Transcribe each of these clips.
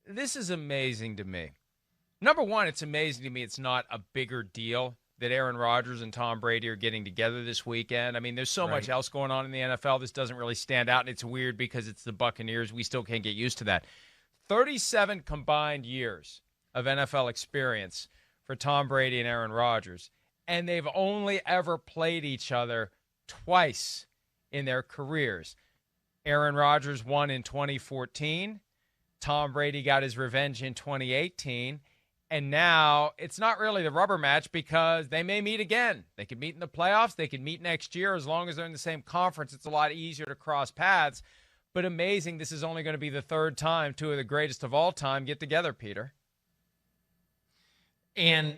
this is amazing to me. Number one, it's amazing to me it's not a bigger deal that Aaron Rodgers and Tom Brady are getting together this weekend. I mean, there's so much Right. else going on in the NFL. This doesn't really stand out, and it's weird because it's the Buccaneers. We still can't get used to that. 37 combined years of NFL experience for Tom Brady and Aaron Rodgers, and they've only ever played each other twice in their careers. Aaron Rodgers won in 2014. Tom Brady got his revenge in 2018. And now it's not really the rubber match because they may meet again. They could meet in the playoffs. They could meet next year. As long as they're in the same conference, it's a lot easier to cross paths. But amazing, this is only going to be the third time two of the greatest of all time get together, Peter. And,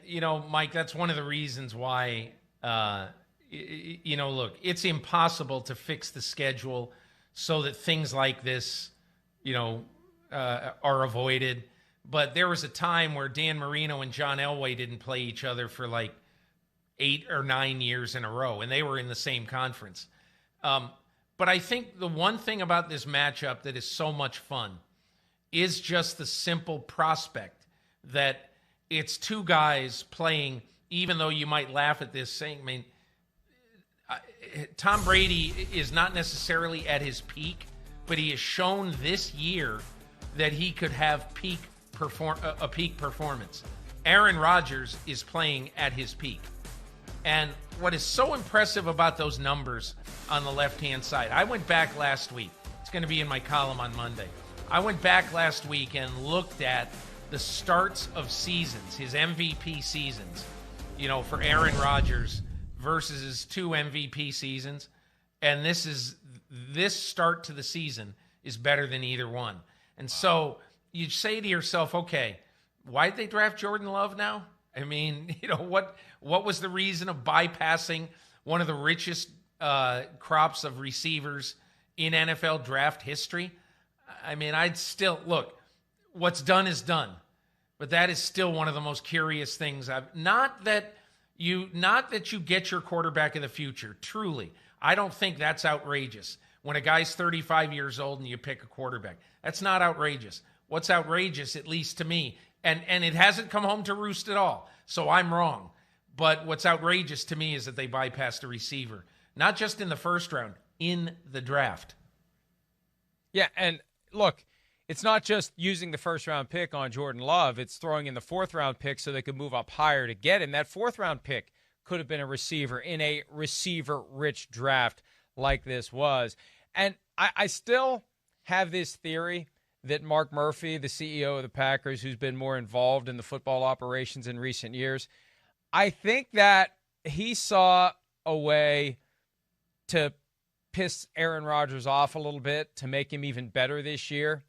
Mike, that's one of the reasons why, look, it's impossible to fix the schedule so that things like this, are avoided. But there was a time where Dan Marino and John Elway didn't play each other for like 8 or 9 years in a row, and they were in the same conference. But I think the one thing about this matchup that is so much fun is just the simple prospect that it's two guys playing, even though you might laugh at this saying, Tom Brady is not necessarily at his peak, but he has shown this year that he could have a peak performance. Aaron Rodgers is playing at his peak. And what is so impressive about those numbers on the left-hand side, I went back last week. It's going to be in my column on Monday. I went back last week and looked at the starts of seasons, his MVP seasons, for Aaron Rodgers versus his 2 MVP seasons. And this start to the season is better than either one. And so you say to yourself, okay, why did they draft Jordan Love now? I mean, what was the reason of bypassing one of the richest crops of receivers in NFL draft history? I mean, I'd still look, what's done is done, but that is still one of the most curious things not that you get your quarterback of the future. Truly, I don't think that's outrageous. When a guy's 35 years old and you pick a quarterback, that's not outrageous. What's outrageous, at least to me, and it hasn't come home to roost at all, so I'm wrong. But what's outrageous to me is that they bypassed a receiver, not just in the first round, in the draft. Yeah, and look, it's not just using the first-round pick on Jordan Love. It's throwing in the fourth-round pick so they could move up higher to get him. That fourth-round pick could have been a receiver in a receiver-rich draft like this was. And I still have this theory that Mark Murphy, the CEO of the Packers, who's been more involved in the football operations in recent years, I think that he saw a way to piss Aaron Rodgers off a little bit to make him even better this year.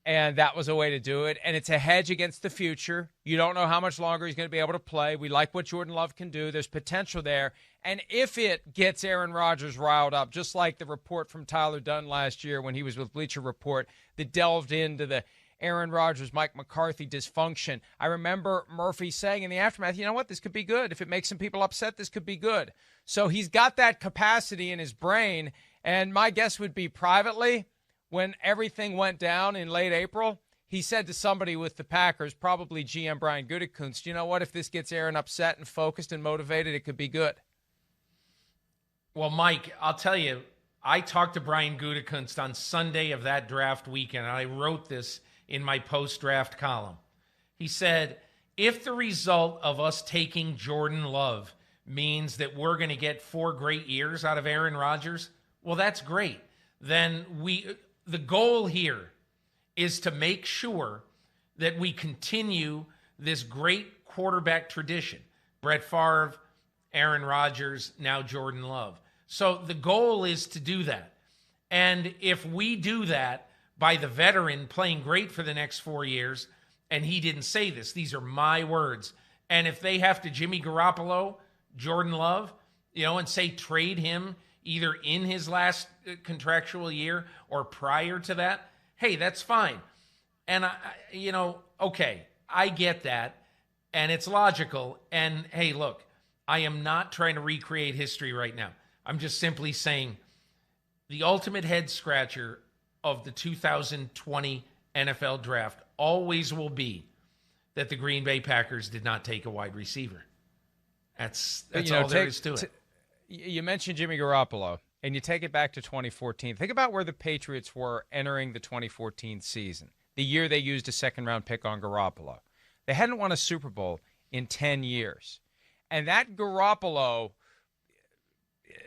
And that was a way to do it. And it's a hedge against the future. You don't know how much longer he's going to be able to play. We like what Jordan Love can do. There's potential there. And if it gets Aaron Rodgers riled up, just like the report from Tyler Dunn last year when he was with Bleacher Report that delved into the Aaron Rodgers, Mike McCarthy dysfunction, I remember Murphy saying in the aftermath, you know what, this could be good. If it makes some people upset, this could be good. So he's got that capacity in his brain. And my guess would be privately, when everything went down in late April, he said to somebody with the Packers, probably GM Brian Gutekunst, you know what, if this gets Aaron upset and focused and motivated, it could be good. Well, Mike, I'll tell you, I talked to Brian Gutekunst on Sunday of that draft weekend, and I wrote this in my post-draft column. He said, if the result of us taking Jordan Love means that we're going to get 4 great years out of Aaron Rodgers, well, that's great. Then the goal here is to make sure that we continue this great quarterback tradition. Brett Favre, Aaron Rodgers, now Jordan Love. So the goal is to do that. And if we do that by the veteran playing great for the next 4 years, and he didn't say this, these are my words, and if they have to Jimmy Garoppolo, Jordan Love, and say trade him either in his last contractual year or prior to that, hey, that's fine. And, okay, I get that, and it's logical. And, hey, look, I am not trying to recreate history right now. I'm just simply saying the ultimate head-scratcher of the 2020 NFL Draft always will be that the Green Bay Packers did not take a wide receiver. That's all there is to it. You mentioned Jimmy Garoppolo, and you take it back to 2014. Think about where the Patriots were entering the 2014 season, the year they used a second-round pick on Garoppolo. They hadn't won a Super Bowl in 10 years. And that Garoppolo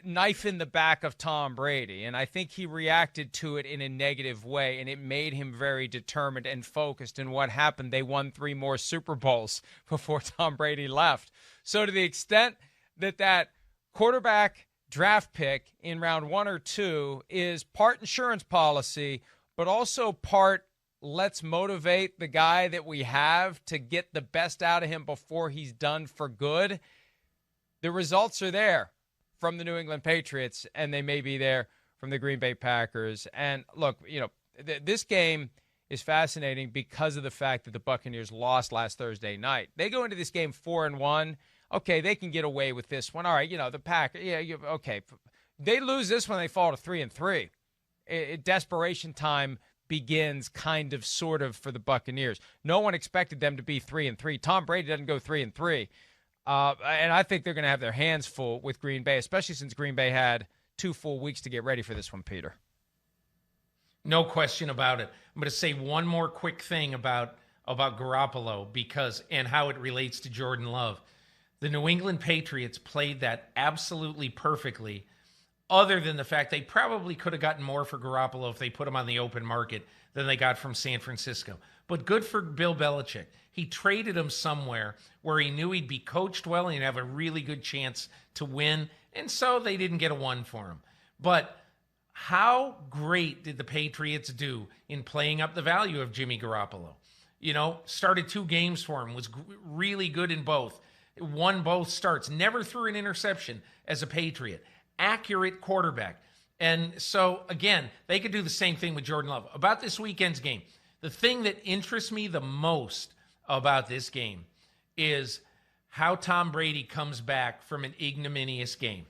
knife in the back of Tom Brady, and I think he reacted to it in a negative way, and it made him very determined and focused. And what happened? They won 3 more Super Bowls before Tom Brady left. So to the extent that that quarterback draft pick in round 1 or 2 is part insurance policy, but also part let's motivate the guy that we have to get the best out of him before he's done for good, the results are there from the New England Patriots, and they may be there from the Green Bay Packers. And look, this game is fascinating because of the fact that the Buccaneers lost last Thursday night. They go into this game 4-1. Okay, they can get away with this one. All right, the Packers, okay. They lose this one, they fall to 3-3. Desperation time begins kind of sort of for the Buccaneers. No one expected them to be 3-3. Tom Brady doesn't go 3-3. And I think they're going to have their hands full with Green Bay, especially since Green Bay had 2 full weeks to get ready for this one, Peter. No question about it. I'm going to say one more quick thing about Garoppolo and how it relates to Jordan Love. The New England Patriots played that absolutely perfectly, other than the fact they probably could have gotten more for Garoppolo if they put him on the open market than they got from San Francisco. But good for Bill Belichick. He traded him somewhere where he knew he'd be coached well and he'd have a really good chance to win, and so they didn't get a 1 for him. But how great did the Patriots do in playing up the value of Jimmy Garoppolo? Started 2 games for him, was really good in both. Won both starts, never threw an interception as a Patriot. Accurate quarterback. And so, again, they could do the same thing with Jordan Love. About this weekend's game, the thing that interests me the most about this game is how Tom Brady comes back from an ignominious game.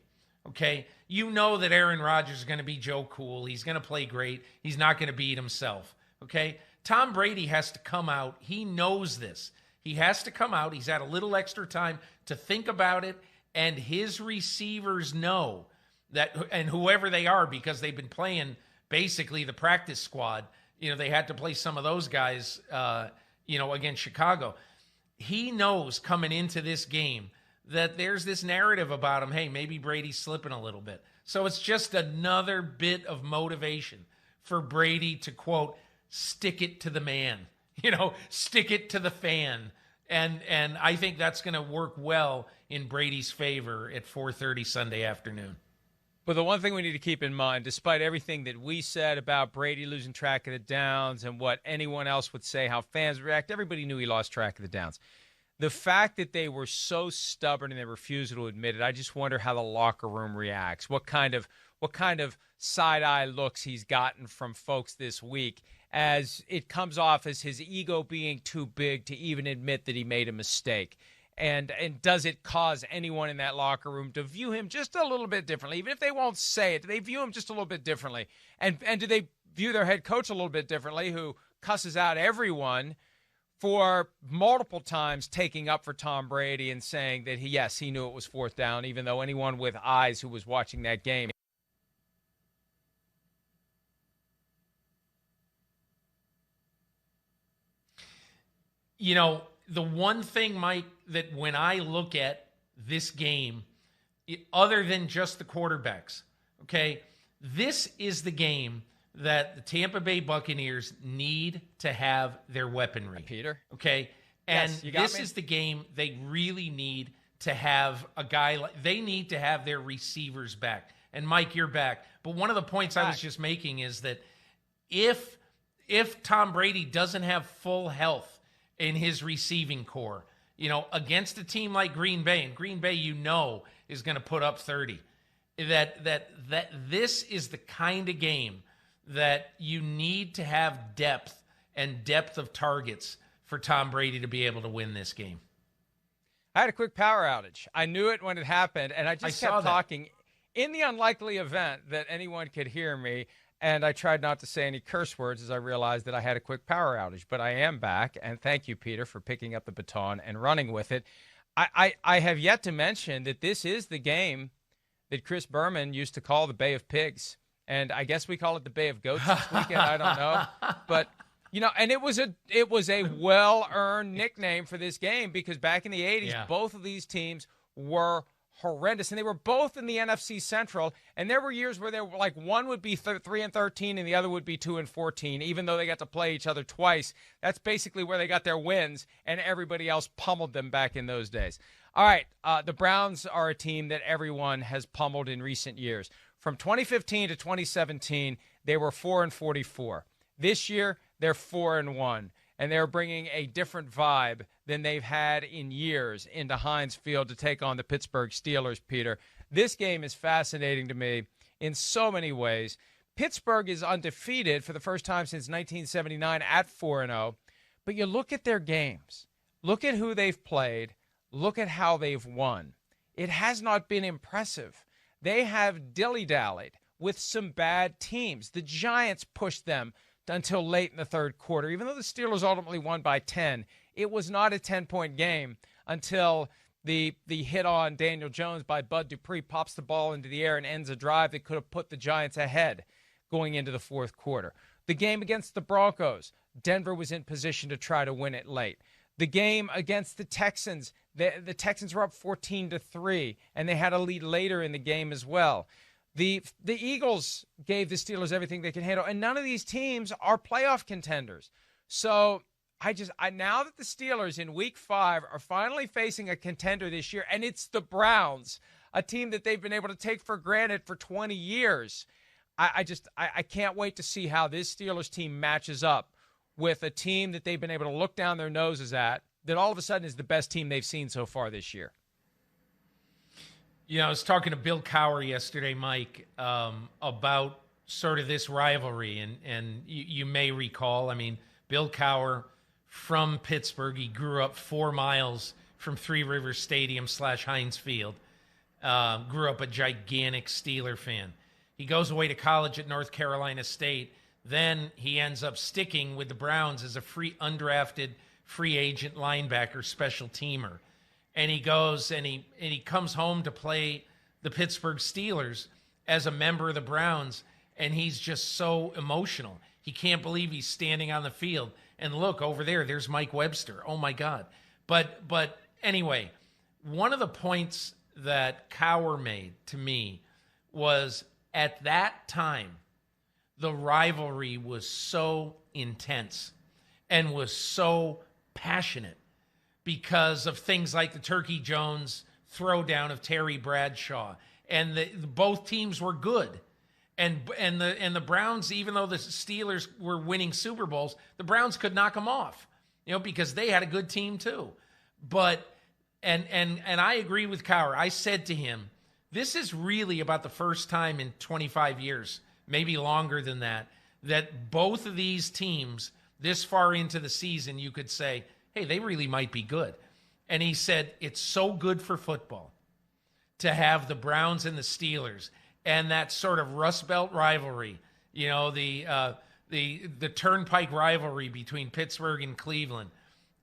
Okay? You know that Aaron Rodgers is going to be Joe Cool. He's going to play great. He's not going to beat himself. Okay? Tom Brady has to come out. He knows this. He has to come out. He's had a little extra time to think about it, and his receivers know that, and whoever they are, because they've been playing basically the practice squad. They had to play some of those guys, against Chicago. He knows coming into this game that there's this narrative about him, hey, maybe Brady's slipping a little bit. So it's just another bit of motivation for Brady to, quote, stick it to the man, stick it to the fan. And I think that's going to work well in Brady's favor at 4:30 Sunday afternoon. But the one thing we need to keep in mind, despite everything that we said about Brady losing track of the downs and what anyone else would say, how fans react, everybody knew he lost track of the downs. The fact that they were so stubborn and they refused to admit it, I just wonder how the locker room reacts. What kind of side-eye looks he's gotten from folks this week as it comes off as his ego being too big to even admit that he made a mistake. And does it cause anyone in that locker room to view him just a little bit differently? Even if they won't say it, do they view him just a little bit differently? And do they view their head coach a little bit differently, who cusses out everyone for multiple times taking up for Tom Brady and saying that, he knew it was 4th down, even though anyone with eyes who was watching that game. The one thing, Mike, that when I look at this game, other than just the quarterbacks, okay, this is the game that the Tampa Bay Buccaneers need to have their weaponry. Peter? Okay? And yes, this is the game they really need to have a guy like, they need to have their receivers back. And Mike, you're back. But one of the points I was just making is that if Tom Brady doesn't have full health in his receiving core, against a team like Green Bay, and Green Bay, is going to put up 30, that this is the kind of game that you need to have depth of targets for Tom Brady to be able to win this game. I had a quick power outage. I knew it when it happened, and I kept talking. In the unlikely event that anyone could hear me, And I tried not to say any curse words as I realized that I had a quick power outage. But I am back, and thank you, Peter, for picking up the baton and running with it. I have yet to mention that this is the game that Chris Berman used to call the Bay of Pigs. And I guess we call it the Bay of Goats this weekend. I don't know. But, and it was a well-earned nickname for this game because back in the 80s, both of these teams were horrendous, and they were both in the NFC Central, and there were years where they were like one would be 3-13 and the other would be 2-14, even though they got to play each other twice. That's basically where they got their wins, and everybody else pummeled them back in those days. All right, the Browns are a team that everyone has pummeled in recent years. From 2015 to 2017, they were 4-44. This year, they're 4-1. And they're bringing a different vibe than they've had in years into Heinz Field to take on the Pittsburgh Steelers, Peter. This game is fascinating to me in so many ways. Pittsburgh is undefeated for the first time since 1979 at 4-0. But you look at their games. Look at who they've played. Look at how they've won. It has not been impressive. They have dilly-dallied with some bad teams. The Giants pushed them until late in the third quarter. Even though the Steelers ultimately won by 10, it was not a 10-point game until the hit on Daniel Jones by Bud Dupree pops the ball into the air and ends a drive that could have put the Giants ahead going into the fourth quarter. The game against the Broncos, Denver was in position to try to win it late. The game against the Texans, the Texans were up 14-3, and they had a lead later in the game as well. The Eagles gave the Steelers everything they can handle, and none of these teams are playoff contenders. So now that the Steelers in Week 5 are finally facing a contender this year, and it's the Browns, a team that they've been able to take for granted for 20 years, I can't wait to see how this Steelers team matches up with a team that they've been able to look down their noses at, that all of a sudden is the best team they've seen so far this year. I was talking to Bill Cowher yesterday, Mike, about sort of this rivalry. And you may recall, Bill Cowher from Pittsburgh, he grew up 4 miles from Three Rivers Stadium / Heinz Field, grew up a gigantic Steeler fan. He goes away to college at North Carolina State. Then he ends up sticking with the Browns as a undrafted free agent linebacker, special teamer. And he goes and he comes home to play the Pittsburgh Steelers as a member of the Browns, and he's just so emotional. He can't believe he's standing on the field. And look, over there's Mike Webster. Oh, my God. But anyway, one of the points that Cowher made to me was at that time, the rivalry was so intense and was so passionate because of things like the Turkey Jones throwdown of Terry Bradshaw, and both teams were good, and the Browns, even though the Steelers were winning Super Bowls, the Browns could knock them off, because they had a good team too. But and I agree with Cowher. I said to him, this is really about the first time in 25 years, maybe longer than that both of these teams this far into the season, you could say, hey, they really might be good. And he said, it's so good for football to have the Browns and the Steelers and that sort of Rust Belt rivalry, the turnpike rivalry between Pittsburgh and Cleveland.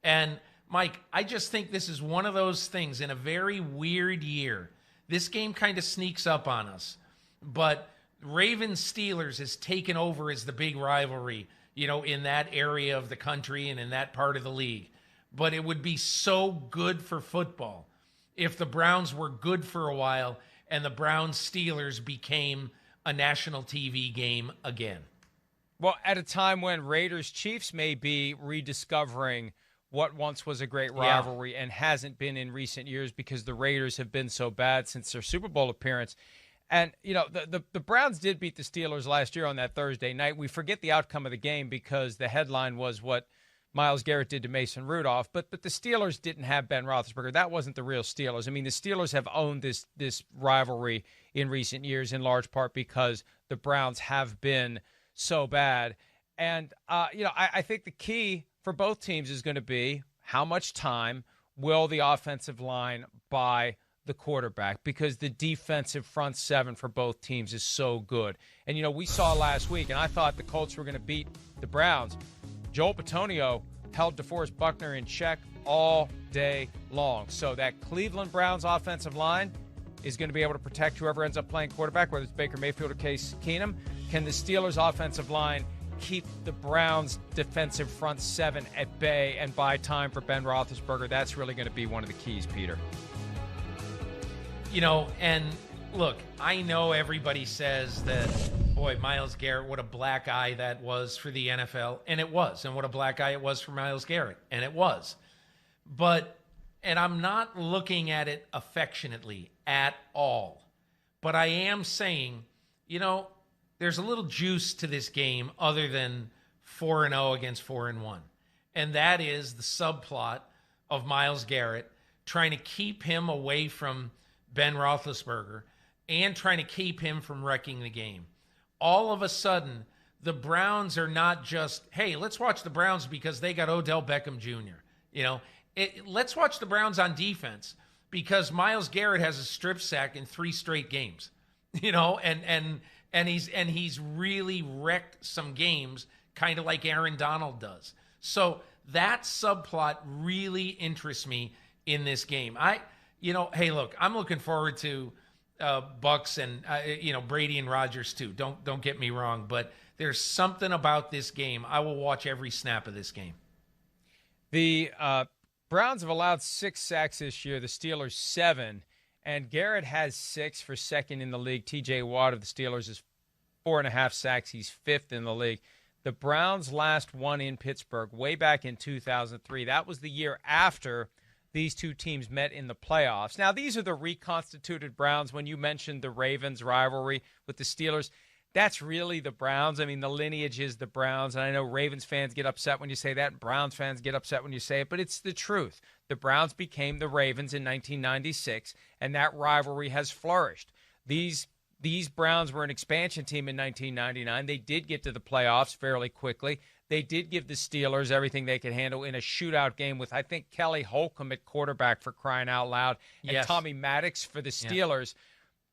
And Mike, I just think this is one of those things in a very weird year. This game kind of sneaks up on us, but Ravens-Steelers has taken over as the big rivalry, in that area of the country and in that part of the league. But it would be so good for football if the Browns were good for a while and the Browns-Steelers became a national TV game again. Well, at a time when Raiders-Chiefs may be rediscovering what once was a great rivalry and hasn't been in recent years because the Raiders have been so bad since their Super Bowl appearance. And, the Browns did beat the Steelers last year on that Thursday night. We forget the outcome of the game because the headline was what Myles Garrett did to Mason Rudolph. But the Steelers didn't have Ben Roethlisberger. That wasn't the real Steelers. The Steelers have owned this rivalry in recent years in large part because the Browns have been so bad. And, I think the key for both teams is going to be how much time will the offensive line buy the quarterback because the defensive front seven for both teams is so good. And, we saw last week, and I thought the Colts were going to beat the Browns. Joel Bitonio held DeForest Buckner in check all day long. So that Cleveland Browns offensive line is going to be able to protect whoever ends up playing quarterback, whether it's Baker Mayfield or Case Keenum. Can the Steelers offensive line keep the Browns defensive front seven at bay and buy time for Ben Roethlisberger? That's really going to be one of the keys, Peter. And look, I know everybody says that, boy, Myles Garrett, what a black eye that was for the NFL. And it was. And what a black eye it was for Myles Garrett. And it was. And I'm not looking at it affectionately at all. But I am saying, there's a little juice to this game other than 4-0 against 4-1. And that is the subplot of Myles Garrett trying to keep him away from Ben Roethlisberger and trying to keep him from wrecking the game. All of a sudden, the Browns are not just, hey, let's watch the Browns because they got Odell Beckham Jr. Let's watch the Browns on defense because Myles Garrett has a strip sack in 3 straight games. And he's really wrecked some games, kind of like Aaron Donald does. So that subplot really interests me in this game. Hey, look, I'm looking forward to Bucks and Brady and Rodgers too. Don't get me wrong, but there's something about this game. I will watch every snap of this game. The Browns have allowed 6 sacks this year. The Steelers 7, and Garrett has 6 for second in the league. T.J. Watt of the Steelers is 4.5 sacks. He's 5th in the league. The Browns last won in Pittsburgh way back in 2003. That was the year after these two teams met in the playoffs. Now, these are the reconstituted Browns. When you mentioned the Ravens rivalry with the Steelers, that's really the Browns. I mean, the lineage is the Browns. And I know Ravens fans get upset when you say that, and Browns fans get upset when you say it, but it's the truth. The Browns became the Ravens in 1996, and that rivalry has flourished. These Browns were an expansion team in 1999. They did get to the playoffs fairly quickly. They did give the Steelers everything they could handle in a shootout game with, I think, Kelly Holcomb at quarterback, for crying out loud, and yes, Tommy Maddox for the Steelers. Yeah.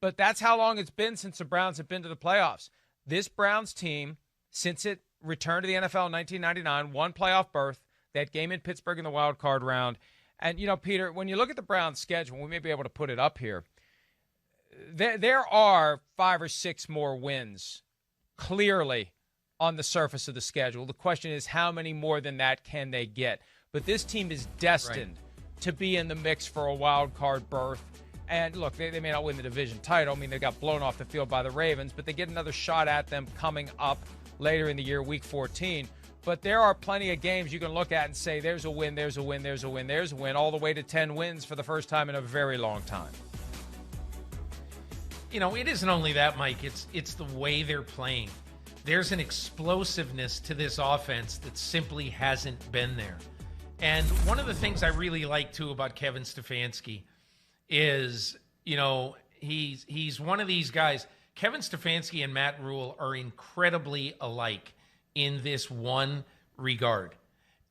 But that's how long it's been since the Browns have been to the playoffs. This Browns team, since it returned to the NFL in 1999, won playoff berth, that game in Pittsburgh in the wild card round. And, Peter, when you look at the Browns' schedule, we may be able to put it up here, there are 5 or 6 more wins clearly on the surface of the schedule. The question is, how many more than that can they get? But this team is destined to be in the mix for a wild card berth. And look, they may not win the division title. I mean, they got blown off the field by the Ravens, but they get another shot at them coming up later in the year, week 14. But there are plenty of games you can look at and say, there's a win, there's a win, there's a win, there's a win, all the way to 10 wins for the first time in a very long time. It isn't only that, Mike. It's the way they're playing. There's an explosiveness to this offense that simply hasn't been there. And one of the things I really like, too, about Kevin Stefanski is, he's one of these guys. Kevin Stefanski and Matt Rule are incredibly alike in this one regard.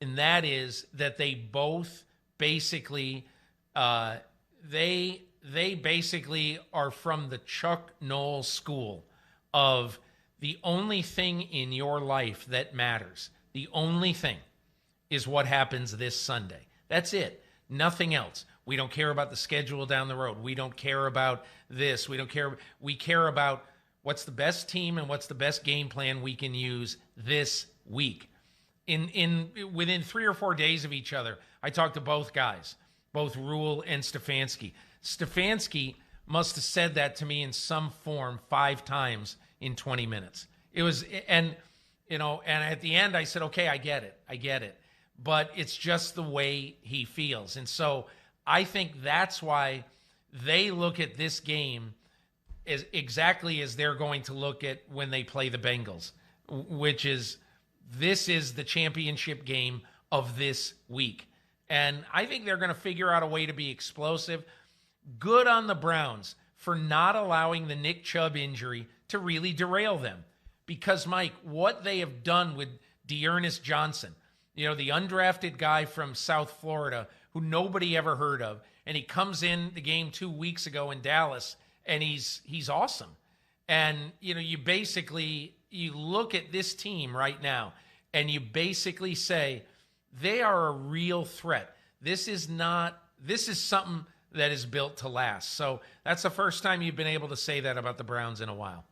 And that is that they both basically, they basically are from the Chuck Noll school of the only thing in your life that matters, the only thing, is what happens this Sunday. That's it. Nothing else. We don't care about the schedule down the road. We don't care about this. We don't care. We care about what's the best team and what's the best game plan we can use this week. Within 3 or 4 days of each other, I talked to both guys, both Rule and Stefanski. Stefanski must have said that to me in some form 5 times in 20 minutes. It was, and at the end I said, okay, I get it. But it's just the way he feels. And so I think that's why they look at this game as exactly as they're going to look at when they play the Bengals, which is, this is the championship game of this week. And I think they're going to figure out a way to be explosive. Good on the Browns for not allowing the Nick Chubb injury to really derail them. Because, Mike, what they have done with Dearness Johnson, the undrafted guy from South Florida who nobody ever heard of, and he comes in the game 2 weeks ago in Dallas, and he's awesome. And, you know, you look at this team right now, and you basically say, they are a real threat. This is something that is built to last. So that's the first time you've been able to say that about the Browns in a while.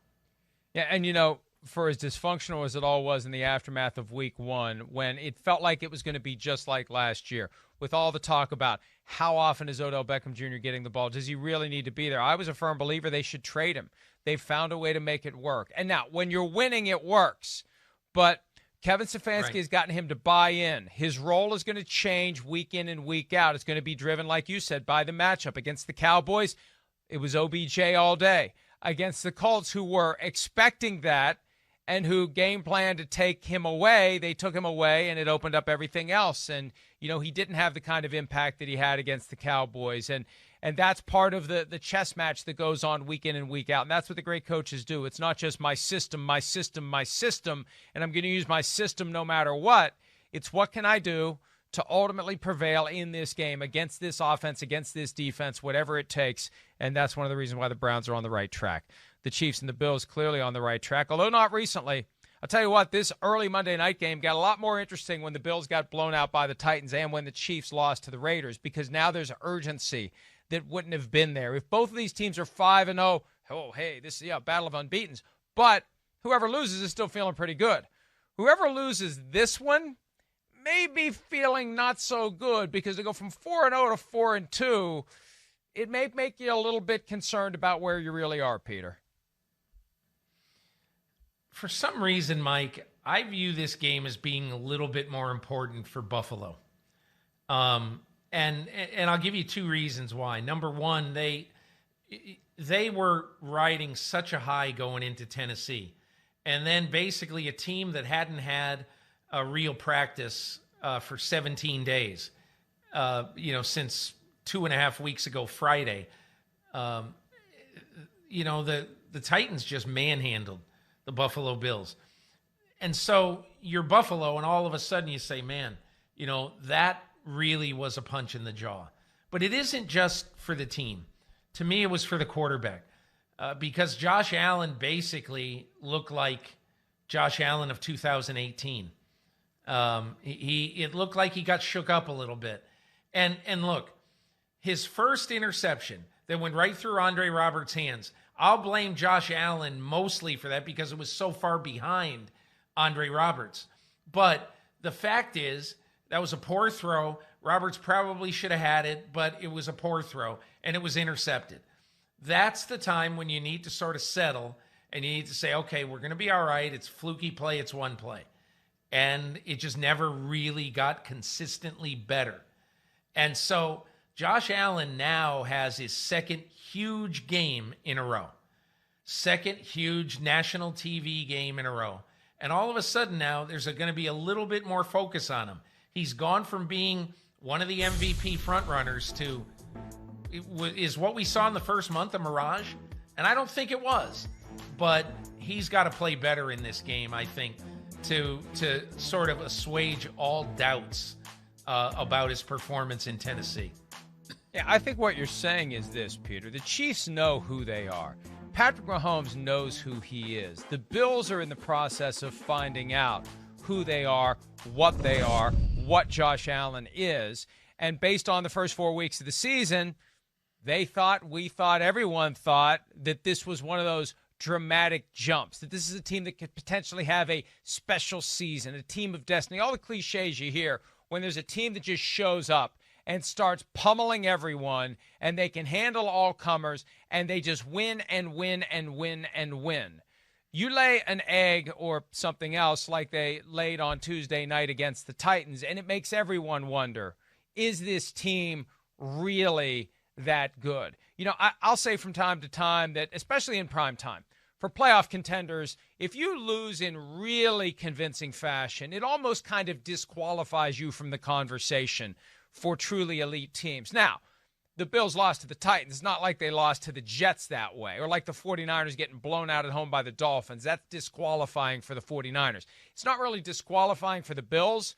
Yeah, and you know, for as dysfunctional as it all was in the aftermath of week 1, when it felt like it was going to be just like last year, with all the talk about how often is Odell Beckham Jr. getting the ball, does he really need to be there? I was a firm believer they should trade him. They found a way to make it work. And now, when you're winning, it works. But Kevin Stefanski has gotten him to buy in. His role is going to change week in and week out. It's going to be driven, like you said, by the matchup. Against the Cowboys, it was OBJ all day. Against the Colts, who were expecting that and who game planned to take him away, they took him away, and it opened up everything else. And, you know, he didn't have the kind of impact that he had against the Cowboys. And that's part of the chess match that goes on week in and week out. And that's what the great coaches do. It's not just my system, my system, my system, and I'm going to use my system no matter what. It's what can I do to ultimately prevail in this game against this offense, against this defense, whatever it takes. And that's one of the reasons why the Browns are on the right track. The Chiefs and the Bills clearly on the right track, although not recently. I'll tell you what, this early Monday night game got a lot more interesting when the Bills got blown out by the Titans and when the Chiefs lost to the Raiders, because now there's urgency that wouldn't have been there. If both of these teams are 5-0, oh, hey, this is a battle of unbeatens. But whoever loses is still feeling pretty good. Whoever loses this one may be feeling not so good, because to go from 4-0 to 4-2, it may make you a little bit concerned about where you really are, Peter. For some reason, Mike, I view this game as being a little bit more important for Buffalo. And I'll give you 2 reasons why. Number one, they were riding such a high going into Tennessee. And then basically a team that hadn't had a real practice for 17 days, since 2.5 weeks ago Friday. The Titans just manhandled the Buffalo Bills. And so you're Buffalo, and all of a sudden you say, man, that really was a punch in the jaw. But it isn't just for the team. To me, it was for the quarterback, because Josh Allen basically looked like Josh Allen of 2018. It looked like he got shook up a little bit. And look, his first interception that went right through Andre Roberts' hands, I'll blame Josh Allen mostly for that, because it was so far behind Andre Roberts. But the fact is, that was a poor throw. Roberts probably should have had it, but it was a poor throw, and it was intercepted. That's the time when you need to sort of settle, and you need to say, okay, we're going to be all right. It's fluky play. It's one play. And it just never really got consistently better. And so Josh Allen now has his second huge game in a row. Second huge national TV game in a row. And all of a sudden now there's going to be a little bit more focus on him. He's gone from being one of the MVP frontrunners to, is what we saw in the first month a mirage? And I don't think it was. But he's got to play better in this game, I think, to sort of assuage all doubts about his performance in Tennessee. Yeah, I think what you're saying is this, Peter. The Chiefs know who they are. Patrick Mahomes knows who he is. The Bills are in the process of finding out who they are, what Josh Allen is. And based on the first 4 weeks of the season, everyone thought that this was one of those dramatic jumps, that this is a team that could potentially have a special season, a team of destiny, all the cliches you hear when there's a team that just shows up and starts pummeling everyone, and they can handle all comers, and they just win and win and win and win. You lay an egg or something else like they laid on Tuesday night against the Titans, and it makes everyone wonder, is this team really that good? I'll say from time to time that, especially in prime time, for playoff contenders, if you lose in really convincing fashion, it almost kind of disqualifies you from the conversation for truly elite teams. Now, the Bills lost to the Titans. It's not like they lost to the Jets that way, or like the 49ers getting blown out at home by the Dolphins. That's disqualifying for the 49ers. It's not really disqualifying for the Bills,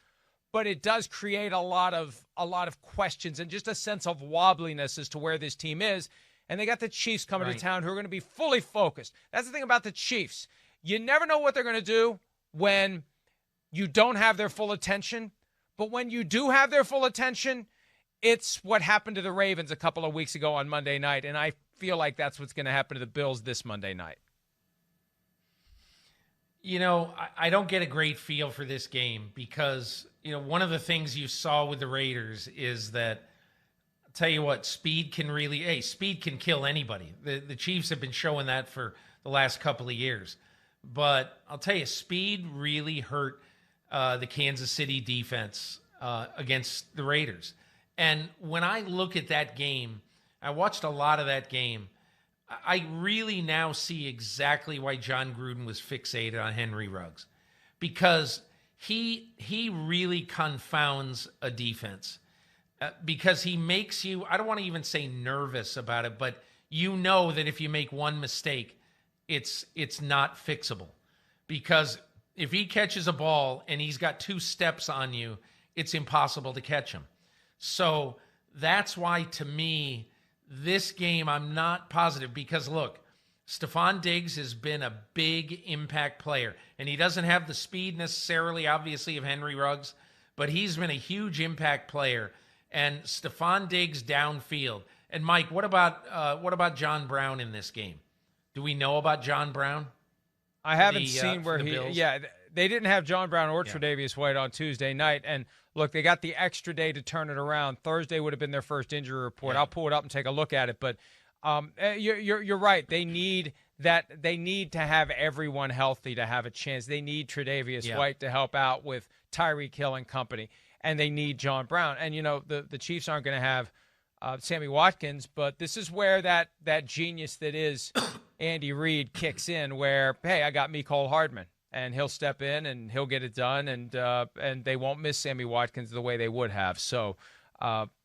but it does create a lot of questions and just a sense of wobbliness as to where this team is. And they got the Chiefs coming to town who are going to be fully focused. That's the thing about the Chiefs. You never know what they're going to do when you don't have their full attention. But when you do have their full attention, it's what happened to the Ravens a couple of weeks ago on Monday night. And I feel like that's what's going to happen to the Bills this Monday night. You know, I don't get a great feel for this game because, you know, one of the things you saw with the Raiders is that, I'll tell you what, speed can kill anybody. The Chiefs have been showing that for the last couple of years. But I'll tell you, speed really hurt the Kansas City defense against the Raiders. And when I look at that game, I watched a lot of that game. I really now see exactly why John Gruden was fixated on Henry Ruggs, because he really confounds a defense because he makes you, I don't want to even say nervous about it, but you know that if you make one mistake, it's not fixable, because if he catches a ball and he's got 2 steps on you, it's impossible to catch him. So that's why, to me, this game, I'm not positive because, look, Stephon Diggs has been a big impact player, and he doesn't have the speed necessarily, obviously, of Henry Ruggs, but he's been a huge impact player. And Stephon Diggs downfield. And, Mike, what about John Brown in this game? Do we know about John Brown? I haven't seen where they didn't have John Brown or Tre'Davious White on Tuesday night. And look, they got the extra day to turn it around. Thursday would have been their first injury report. I'll pull it up and take a look at it. But you're right. They need that. They need to have everyone healthy to have a chance. They need Tre'Davious White to help out with Tyreek Hill and company. And they need John Brown. And, you know, the Chiefs aren't going to have Sammy Watkins, but this is where that genius that is Andy Reid kicks in, where, hey, I got Mecole Hardman. And he'll step in and he'll get it done, and they won't miss Sammy Watkins the way they would have. So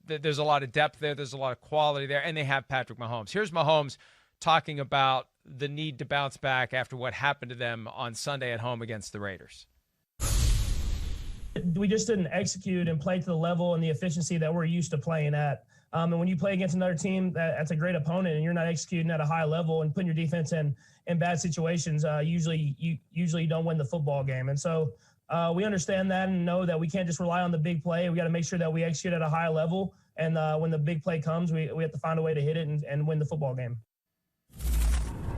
there's a lot of depth there. There's a lot of quality there, and they have Patrick Mahomes. Here's Mahomes talking about the need to bounce back after what happened to them on Sunday at home against the Raiders. We just didn't execute and play to the level and the efficiency that we're used to playing at. And when you play against another team that's a great opponent and you're not executing at a high level and putting your defense in bad situations, usually you don't win the football game. And so we understand that and know that we can't just rely on the big play. We got to make sure that we execute at a high level. And when the big play comes, we have to find a way to hit it and win the football game.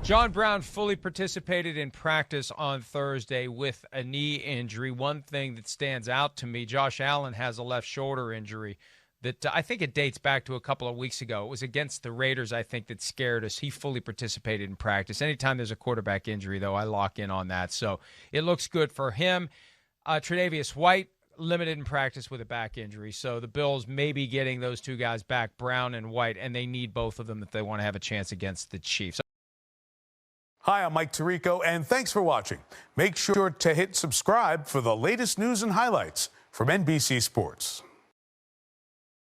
John Brown fully participated in practice on Thursday with a knee injury. One thing that stands out to me, Josh Allen has a left shoulder injury that I think it dates back to a couple of weeks ago. It was against the Raiders, I think, that scared us. He fully participated in practice. Anytime there's a quarterback injury, though, I lock in on that. So it looks good for him. Tre'Davious White, limited in practice with a back injury. So the Bills may be getting those 2 guys back, Brown and White, and they need both of them if they want to have a chance against the Chiefs. Hi, I'm Mike Tirico, and thanks for watching. Make sure to hit subscribe for the latest news and highlights from NBC Sports.